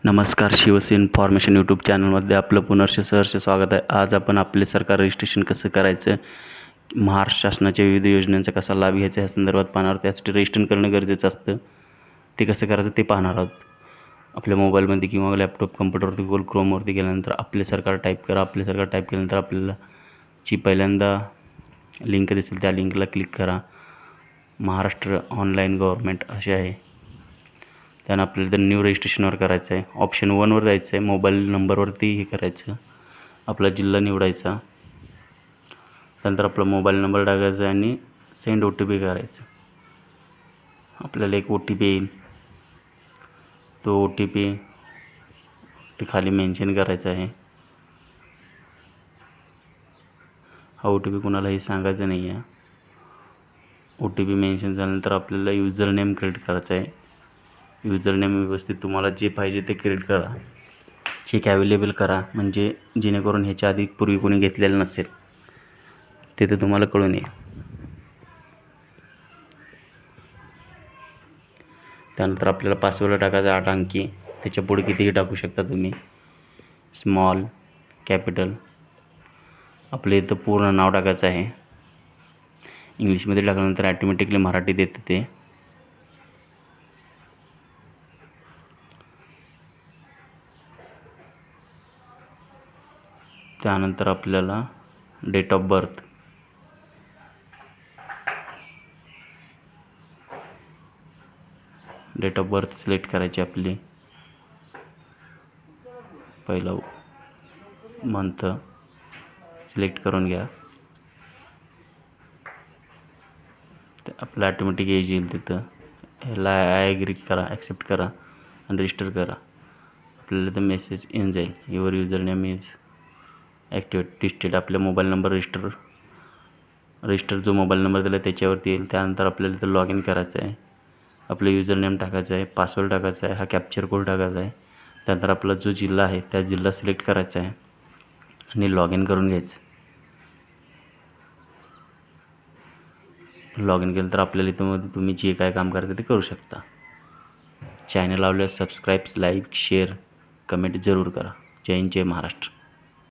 नमस्कार, शिवस information YouTube चॅनलमध्ये आपलं पुनर्ष सहर्ष स्वागत आहे. आज आपण आपले सरकार रजिस्ट्रेशन कसं करायचं, महाराष्ट्र शासनाच्या विविध योजनांचा कसा लाभ घ्यायचा ह्या संदर्भात पाहणार आहोत. त्यासाठी रजिस्टर करणं गरजेचं असतं. ते कसं करायचं ते पाहणार आहोत. आपल्या मोबाईलमध्ये किंवा लॅपटॉप, कम्प्युटरवरती गुगल क्रोमवरती गेल्यानंतर आपले सरकार टाईप करा. आपले सरकार टाईप केल्यानंतर आपल्याला जी पहिल्यांदा लिंक दिसेल त्या लिंकला क्लिक करा. महाराष्ट्र ऑनलाईन गव्हर्नमेंट असे आहे. त्यानं आपल्याला तर न्यू रजिस्ट्रेशनवर करायचं आहे. ऑप्शन 1वर जायचं आहे. मोबाईल नंबरवरती हे करायचं, आपला जिल्हा निवडायचा. त्यानंतर आपला मोबाईल नंबर टाकायचा आणि सेंड OTP करायचं. आपल्याला एक OTP येईल. तो OTP ते खाली मेन्शन करायचा आहे. हा OTP कुणालाही सांगायचा नाही आहे. OTP मेन्शन झाल्यानंतर आपल्याला युजर नेम क्रिएट करायचा आहे. युजर नेम व्यवस्थित तुम्हाला जे पाहिजे ते क्रिएट करा. चेक अवेलेबल करा, म्हणजे जेणेकरून ह्याच्या आधी पूर्वी कोणी घेतलेलं नसेल ते तर तुम्हाला कळून येईल. त्यानंतर आपल्याला पासवर्ड टाकायचा 8 अंकी. त्याच्या पुढे कितीही टाकू शकता तुम्ही, स्मॉल, कॅपिटल. आपलं इथं पूर्ण नाव टाकायचं आहे. इंग्लिशमध्ये टाकल्यानंतर ॲटोमॅटिकली मराठीत येते ते. त्यानंतर आपल्याला डेट ऑफ बर्थ, सिलेक्ट करायची आपली. पहिला मंथ सिलेक्ट करून घ्या. आपलं ॲटोमॅटिक एज येईल तिथं. ह्याला आय ॲग्री करा, ॲक्सेप्ट करा आणि रजिस्टर करा. आपल्याला तर मेसेज येऊन जाईल, your user name is activated. आपल्या मोबाईल नंबर रजिस्टर जो मोबाईल नंबर दिला त्याच्यावरती येईल. त्यानंतर आपल्याला इथं लॉग इन करायचं आहे. आपलं युजर नेम टाकायचं आहे, पासवर्ड टाकायचा आहे, हा कॅप्चर कोड टाकायचा आहे. त्यानंतर आपला जो जिल्हा आहे त्या जिल्हा सिलेक्ट करायचा आहे आणि लॉग इन करून घ्यायचं. लॉग इन केलं तर आपल्याला इथं तुम्ही जे काय काम करायचं ते करू शकता. चॅनल आवडल्यास सबस्क्राईब, लाईक, शेअर, कमेंट जरूर करा. जय हिंद, जय महाराष्ट्र.